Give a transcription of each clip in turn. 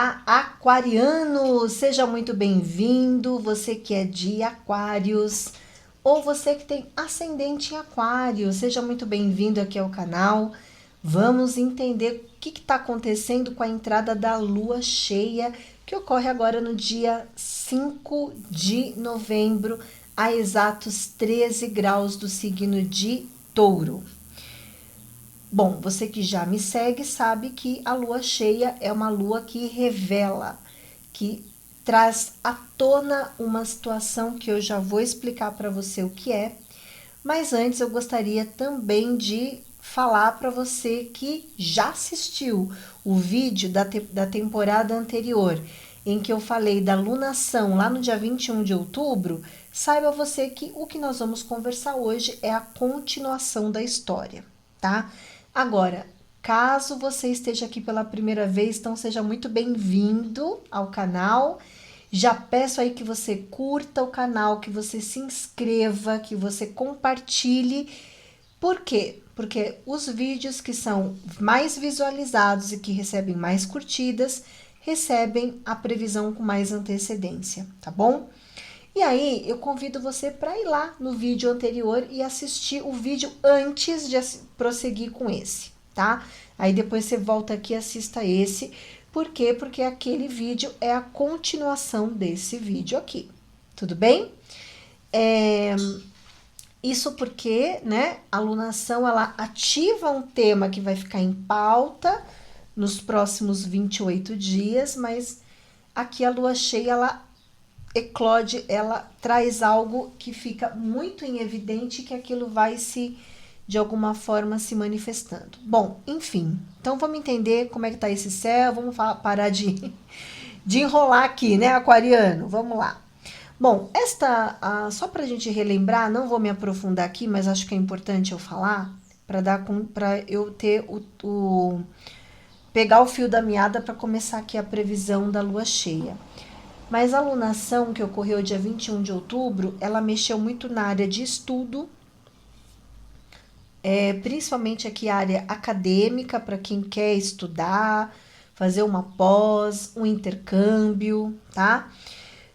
Olá, aquariano! Seja muito bem-vindo, você que é de Aquários ou você que tem ascendente em Aquário, seja muito bem-vindo aqui ao canal. Vamos entender o que está acontecendo com a entrada da lua cheia, que ocorre agora no dia 5 de novembro, a exatos 13 graus do signo de Touro. Bom, você que já me segue sabe que a lua cheia é uma lua que revela, que traz à tona uma situação que eu já vou explicar para você o que é. Mas antes eu gostaria também de falar para você que já assistiu o vídeo da temporada anterior, em que eu falei da lunação lá no dia 21 de outubro, saiba você que o que nós vamos conversar hoje é a continuação da história, tá? Agora, caso você esteja aqui pela primeira vez, então seja muito bem-vindo ao canal. Já peço aí que você curta o canal, que você se inscreva, que você compartilhe. Por quê? Porque os vídeos que são mais visualizados e que recebem mais curtidas, recebem a previsão com mais antecedência, tá bom? E aí, eu convido você para ir lá no vídeo anterior e assistir o vídeo antes de prosseguir com esse, tá? Aí depois você volta aqui e assista esse. Por quê? Porque aquele vídeo é a continuação desse vídeo aqui, tudo bem? Isso porque, né, a lunação, ela ativa um tema que vai ficar em pauta nos próximos 28 dias, mas aqui a lua cheia, ela eclode, ela traz algo que fica muito em evidente, que aquilo vai se, de alguma forma, se manifestando. Bom, enfim, então vamos entender como é que tá esse céu, vamos parar de enrolar aqui, né, aquariano? Vamos lá. Bom, só pra gente relembrar, não vou me aprofundar aqui, mas acho que é importante eu falar, para eu ter pegar o fio da meada para começar aqui a previsão da lua cheia. Mas a lunação que ocorreu dia 21 de outubro, ela mexeu muito na área de estudo, principalmente aqui a área acadêmica, para quem quer estudar, fazer uma pós, um intercâmbio, tá?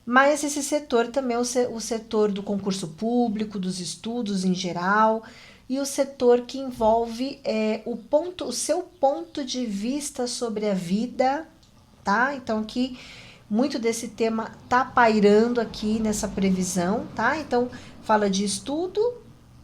Mas esse setor também é o setor do concurso público, dos estudos em geral, e o setor que envolve o seu ponto de vista sobre a vida, tá? Então aqui muito desse tema tá pairando aqui nessa previsão, tá? Então fala de estudo,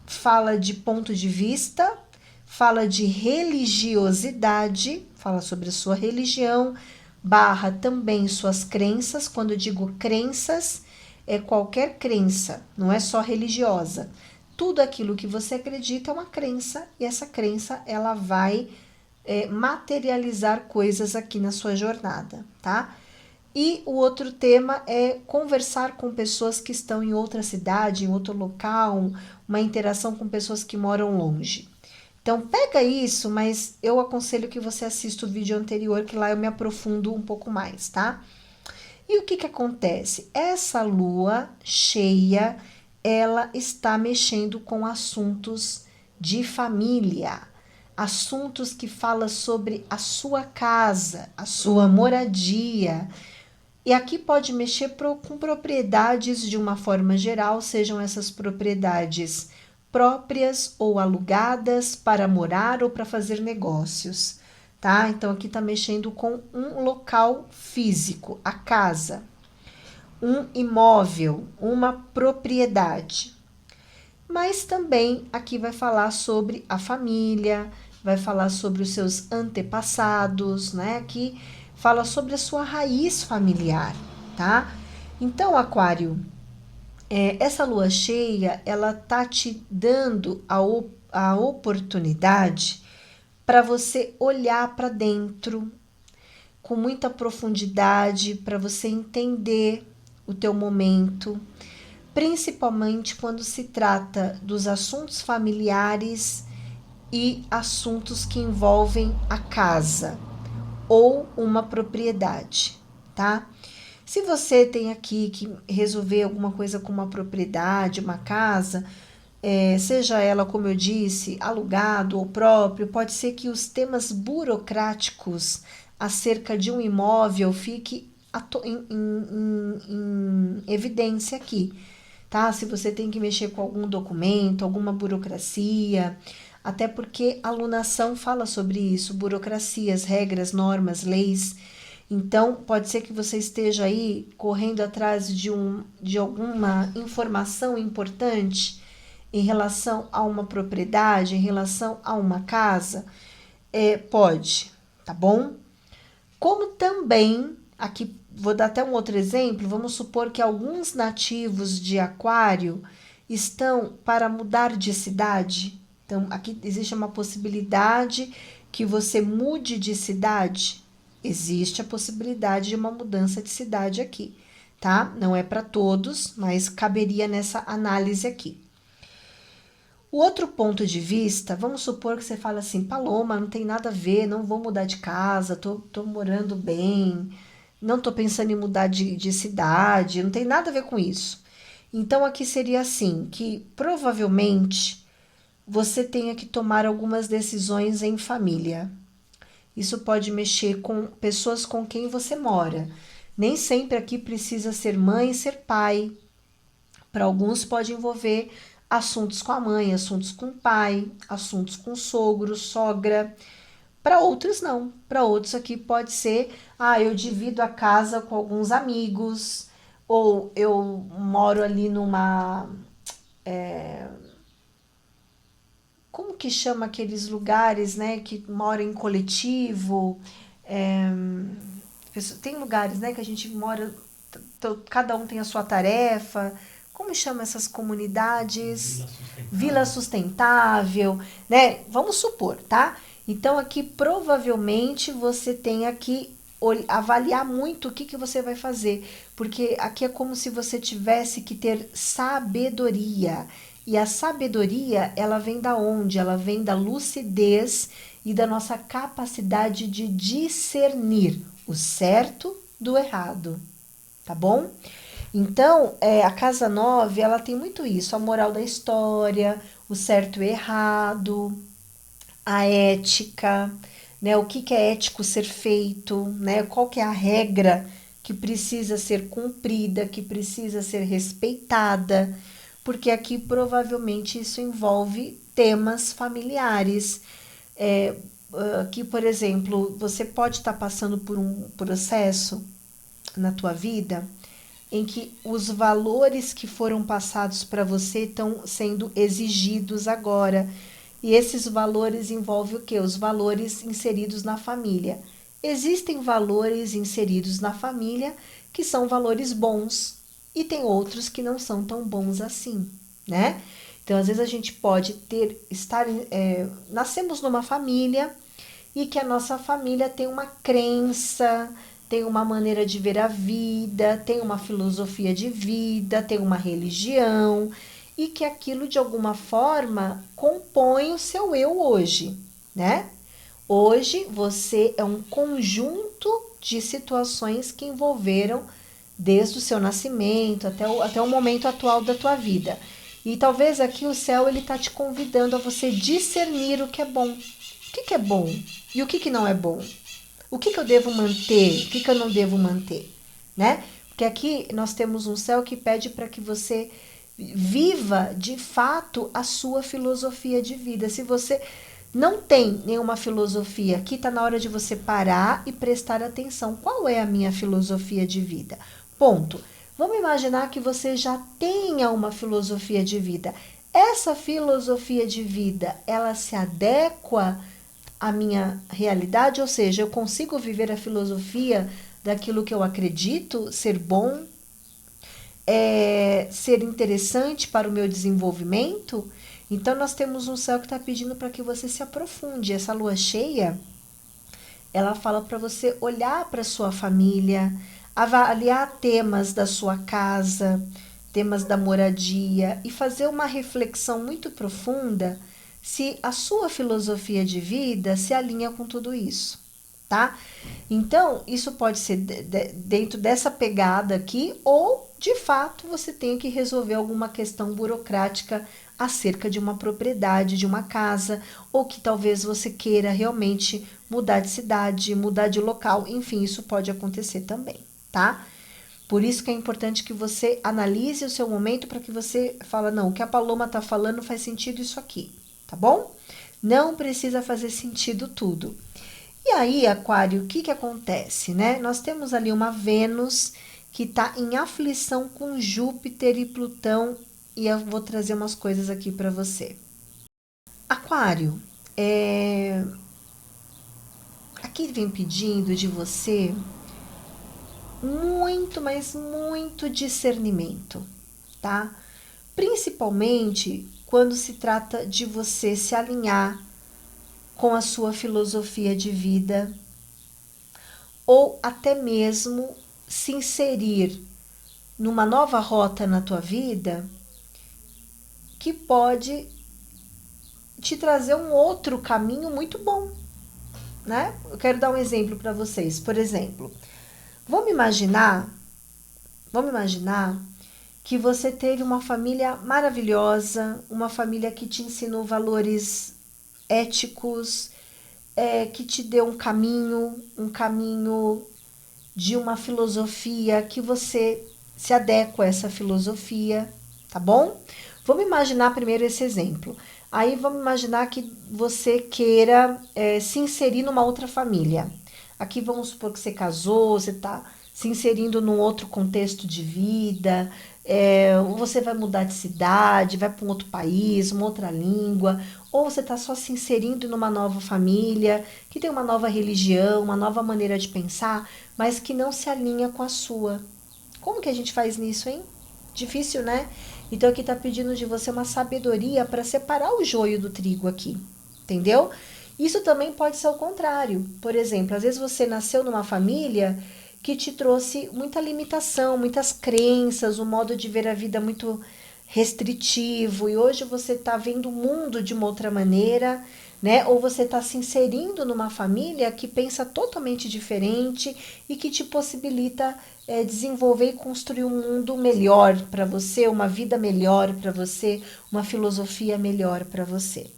fala de ponto de vista, fala de religiosidade, fala sobre a sua religião, barra também suas crenças. Quando eu digo crenças, é qualquer crença, não é só religiosa. Tudo aquilo que você acredita é uma crença, e essa crença ela vai materializar coisas aqui na sua jornada, tá? E o outro tema é conversar com pessoas que estão em outra cidade, em outro local, uma interação com pessoas que moram longe. Então, pega isso, mas eu aconselho que você assista o vídeo anterior, que lá eu me aprofundo um pouco mais, tá? E o que acontece? Essa lua cheia, ela está mexendo com assuntos de família, assuntos que falam sobre a sua casa, a sua moradia. E aqui pode mexer com propriedades de uma forma geral, sejam essas propriedades próprias ou alugadas para morar ou para fazer negócios, tá? Então aqui tá mexendo com um local físico, a casa, um imóvel, uma propriedade. Mas também aqui vai falar sobre a família, vai falar sobre os seus antepassados, né? Aqui fala sobre a sua raiz familiar, tá? Então, Aquário, essa lua cheia, ela tá te dando a oportunidade para você olhar para dentro com muita profundidade, para você entender o teu momento, principalmente quando se trata dos assuntos familiares e assuntos que envolvem a casa ou uma propriedade, tá? Se você tem aqui que resolver alguma coisa com uma propriedade, uma casa, seja ela, como eu disse, alugado ou próprio, pode ser que os temas burocráticos acerca de um imóvel fique em evidência aqui, tá? Se você tem que mexer com algum documento, alguma burocracia, até porque a alunação fala sobre isso, burocracias, regras, normas, leis. Então, pode ser que você esteja aí correndo atrás de alguma informação importante em relação a uma propriedade, em relação a uma casa. Pode, tá bom? Como também, aqui vou dar até um outro exemplo, vamos supor que alguns nativos de Aquário estão para mudar de cidade. Então, aqui existe uma possibilidade que você mude de cidade. Existe a possibilidade de uma mudança de cidade aqui, tá? Não é para todos, mas caberia nessa análise aqui. O outro ponto de vista, vamos supor que você fala assim, Paloma, não tem nada a ver, não vou mudar de casa, tô morando bem, não tô pensando em mudar de cidade, não tem nada a ver com isso. Então, aqui seria assim, que provavelmente você tenha que tomar algumas decisões em família. Isso pode mexer com pessoas com quem você mora. Nem sempre aqui precisa ser mãe e ser pai. Para alguns pode envolver assuntos com a mãe, assuntos com o pai, assuntos com o sogro, sogra. Para outros não. Para outros aqui pode ser, eu divido a casa com alguns amigos, ou eu moro ali numa... como que chama aqueles lugares, né, que moram em coletivo? Tem lugares, né, que a gente mora, cada um tem a sua tarefa. Como chama essas comunidades? Vila sustentável, né? Vamos supor, tá? Então, aqui provavelmente você tenha que avaliar muito o que você vai fazer, porque aqui é como se você tivesse que ter sabedoria. E a sabedoria, ela vem da onde? Ela vem da lucidez e da nossa capacidade de discernir o certo do errado, tá bom? Então, a casa 9, ela tem muito isso, a moral da história, o certo e o errado, a ética, né? O que é ético ser feito, né? Qual que é a regra que precisa ser cumprida, que precisa ser respeitada, porque aqui provavelmente isso envolve temas familiares. Aqui, por exemplo, você pode estar passando por um processo na tua vida em que os valores que foram passados para você estão sendo exigidos agora. E esses valores envolvem o quê? Os valores inseridos na família. Existem valores inseridos na família que são valores bons e tem outros que não são tão bons assim, né? Então, às vezes a gente pode nascemos numa família e que a nossa família tem uma crença, tem uma maneira de ver a vida, tem uma filosofia de vida, tem uma religião, e que aquilo de alguma forma compõe o seu eu hoje, né? Hoje você é um conjunto de situações que envolveram desde o seu nascimento até o momento atual da tua vida. E talvez aqui o céu ele tá te convidando a você discernir o que é bom. O que é bom e o que não é bom? O que eu devo manter? O que eu não devo manter? Né? Porque aqui nós temos um céu que pede para que você viva de fato a sua filosofia de vida. Se você não tem nenhuma filosofia, aqui está na hora de você parar e prestar atenção. Qual é a minha filosofia de vida? Ponto. Vamos imaginar que você já tenha uma filosofia de vida. Essa filosofia de vida, ela se adequa à minha realidade? Ou seja, eu consigo viver a filosofia daquilo que eu acredito ser bom, ser interessante para o meu desenvolvimento? Então, nós temos um céu que está pedindo para que você se aprofunde. Essa lua cheia, ela fala para você olhar para a sua família, avaliar temas da sua casa, temas da moradia e fazer uma reflexão muito profunda se a sua filosofia de vida se alinha com tudo isso, tá? Então, isso pode ser dentro dessa pegada aqui ou de fato, você tenha que resolver alguma questão burocrática acerca de uma propriedade, de uma casa, ou que talvez você queira realmente mudar de cidade, mudar de local, enfim, isso pode acontecer também, tá? Por isso que é importante que você analise o seu momento para que você fala, não, o que a Paloma está falando faz sentido isso aqui, tá bom? Não precisa fazer sentido tudo. E aí, Aquário, o que que acontece, né? Nós temos ali uma Vênus que está em aflição com Júpiter e Plutão, e eu vou trazer umas coisas aqui para você. Aquário, aqui vem pedindo de você muito, mas muito discernimento, tá? Principalmente quando se trata de você se alinhar com a sua filosofia de vida ou até mesmo se inserir numa nova rota na tua vida que pode te trazer um outro caminho muito bom, né? Eu quero dar um exemplo para vocês. Por exemplo, vamos imaginar que você teve uma família maravilhosa, uma família que te ensinou valores éticos, que te deu um caminho de uma filosofia que você se adequa a essa filosofia, tá bom? Vamos imaginar primeiro esse exemplo. Aí vamos imaginar que você queira se inserir numa outra família. Aqui vamos supor que você casou, você está se inserindo num outro contexto de vida, você vai mudar de cidade, vai para um outro país, uma outra língua, ou você está só se inserindo numa nova família, que tem uma nova religião, uma nova maneira de pensar, mas que não se alinha com a sua. Como que a gente faz nisso, hein? Difícil, né? Então aqui está pedindo de você uma sabedoria para separar o joio do trigo aqui, entendeu? Isso também pode ser o contrário. Por exemplo, às vezes você nasceu numa família que te trouxe muita limitação, muitas crenças, um modo de ver a vida muito restritivo, e hoje você está vendo o mundo de uma outra maneira, né? Ou você está se inserindo numa família que pensa totalmente diferente e que te possibilita desenvolver e construir um mundo melhor para você, uma vida melhor para você, uma filosofia melhor para você.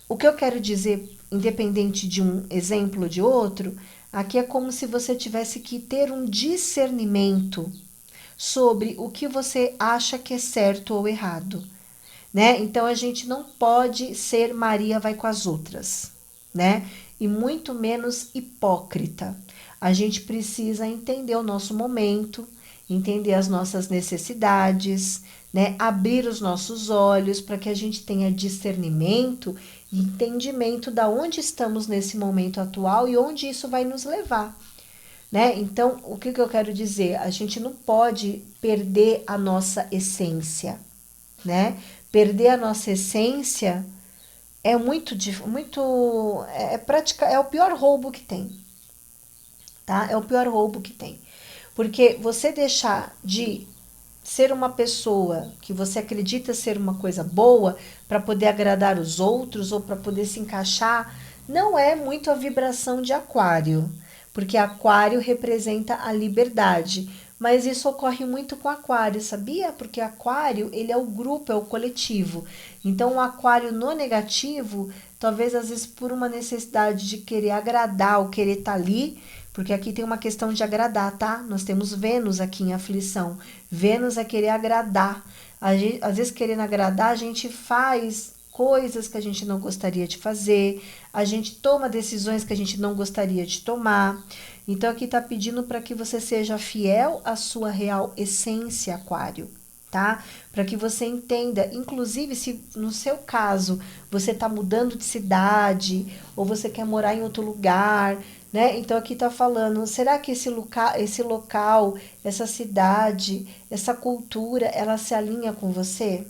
O que eu quero dizer, independente de um exemplo ou de outro, aqui é como se você tivesse que ter um discernimento sobre o que você acha que é certo ou errado, né? Então a gente não pode ser Maria vai com as outras, né? E muito menos hipócrita. A gente precisa entender o nosso momento, entender as nossas necessidades, né? Abrir os nossos olhos para que a gente tenha discernimento e entendimento da onde estamos nesse momento atual e onde isso vai nos levar, né? Então, o que eu quero dizer? A gente não pode perder a nossa essência, né? Perder a nossa essência é é o pior roubo que tem, tá? É o pior roubo que tem. Porque você deixar de ser uma pessoa que você acredita ser uma coisa boa para poder agradar os outros ou para poder se encaixar, não é muito a vibração de Aquário, porque Aquário representa a liberdade, mas isso ocorre muito com Aquário, sabia? Porque Aquário, ele é o grupo, é o coletivo. Então, o Aquário no negativo, talvez às vezes por uma necessidade de querer agradar ou querer estar ali, porque aqui tem uma questão de agradar, tá? Nós temos Vênus aqui em aflição. Vênus é querer agradar. Às vezes, querendo agradar, a gente faz coisas que a gente não gostaria de fazer, a gente toma decisões que a gente não gostaria de tomar. Então, aqui está pedindo para que você seja fiel à sua real essência, Aquário, tá? Para que você entenda, inclusive se no seu caso você está mudando de cidade ou você quer morar em outro lugar, né? Então aqui está falando, será que esse local, essa cidade, essa cultura, ela se alinha com você,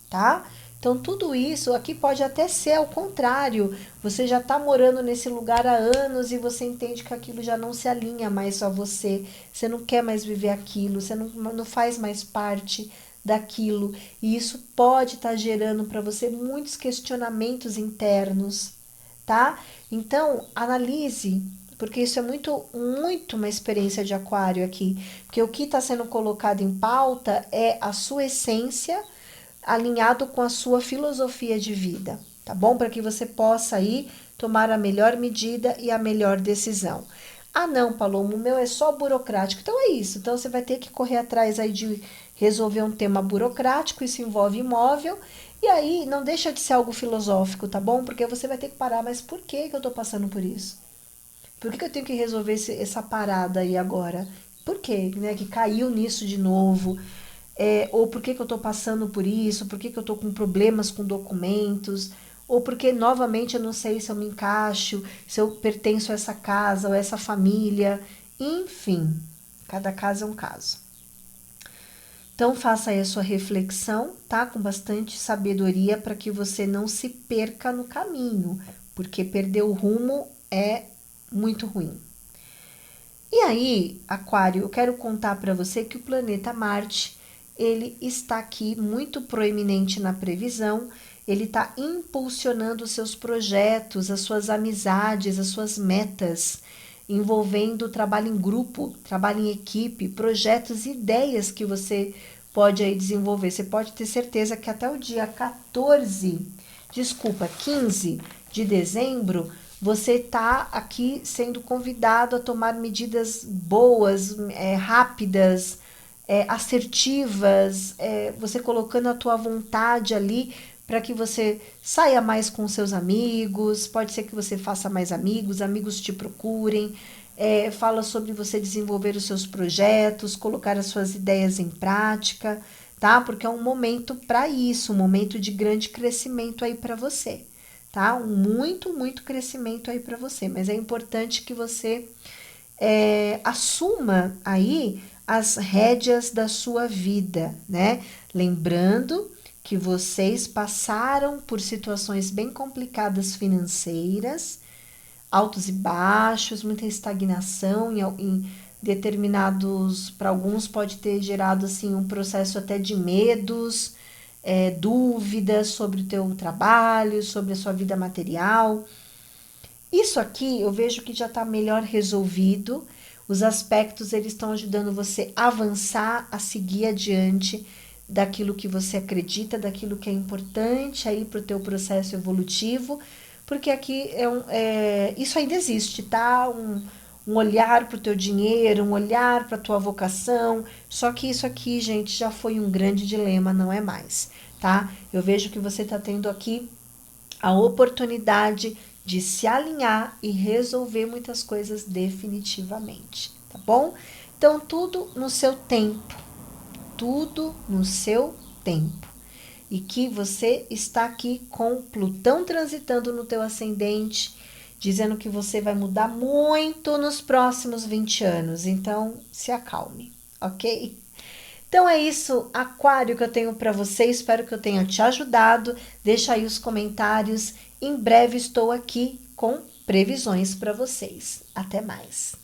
tá? Então tudo isso aqui pode até ser ao contrário. Você já está morando nesse lugar há anos e você entende que aquilo já não se alinha mais a você. Você não quer mais viver aquilo, você não faz mais parte daquilo. E isso pode estar gerando para você muitos questionamentos internos, tá? Então, analise, porque isso é muito, muito uma experiência de aquário aqui, porque o que está sendo colocado em pauta é a sua essência alinhado com a sua filosofia de vida, tá bom? Para que você possa aí tomar a melhor medida e a melhor decisão. Ah, não, Paloma, o meu é só burocrático. Então é isso. Então você vai ter que correr atrás aí de resolver um tema burocrático, isso envolve imóvel, e aí não deixa de ser algo filosófico, tá bom? Porque você vai ter que parar, mas por que que eu tô passando por isso? Por que que eu tenho que resolver essa parada aí agora? Por que, né, que caiu nisso de novo? Ou por que que eu estou passando por isso? Por que que eu estou com problemas com documentos? Ou porque, novamente, eu não sei se eu me encaixo, se eu pertenço a essa casa ou a essa família. Enfim, cada caso é um caso. Então, faça aí a sua reflexão, tá? Com bastante sabedoria para que você não se perca no caminho, porque perder o rumo é muito ruim. E aí, Aquário, eu quero contar para você que o planeta Marte, ele está aqui muito proeminente na previsão, ele está impulsionando os seus projetos, as suas amizades, as suas metas, envolvendo trabalho em grupo, trabalho em equipe, projetos e ideias que você pode aí desenvolver. Você pode ter certeza que até o dia 15 de dezembro, você está aqui sendo convidado a tomar medidas boas, rápidas, assertivas, você colocando a tua vontade ali para que você saia mais com seus amigos, pode ser que você faça mais amigos, amigos te procurem, fala sobre você desenvolver os seus projetos, colocar as suas ideias em prática, tá? Porque é um momento para isso, um momento de grande crescimento aí para você, tá? Muito, muito crescimento aí para você, mas é importante que você assuma aí as rédeas da sua vida, né? Lembrando que vocês passaram por situações bem complicadas financeiras, altos e baixos, muita estagnação em determinados, para alguns pode ter gerado assim um processo até de medos, dúvidas sobre o teu trabalho, sobre a sua vida material. Isso aqui eu vejo que já está melhor resolvido. Os aspectos eles estão ajudando você a avançar, a seguir adiante daquilo que você acredita, daquilo que é importante aí para o teu processo evolutivo, porque aqui isso ainda existe, tá? Um olhar para o teu dinheiro, um olhar para a tua vocação, só que isso aqui, gente, já foi um grande dilema, não é mais, tá? Eu vejo que você está tendo aqui a oportunidade de se alinhar e resolver muitas coisas definitivamente, tá bom? Então, tudo no seu tempo, tudo no seu tempo. E que você está aqui com Plutão transitando no teu ascendente, dizendo que você vai mudar muito nos próximos 20 anos. Então, se acalme, ok? Então é isso, Aquário, que eu tenho para você. Espero que eu tenha te ajudado. Deixa aí os comentários. Em breve estou aqui com previsões para vocês. Até mais.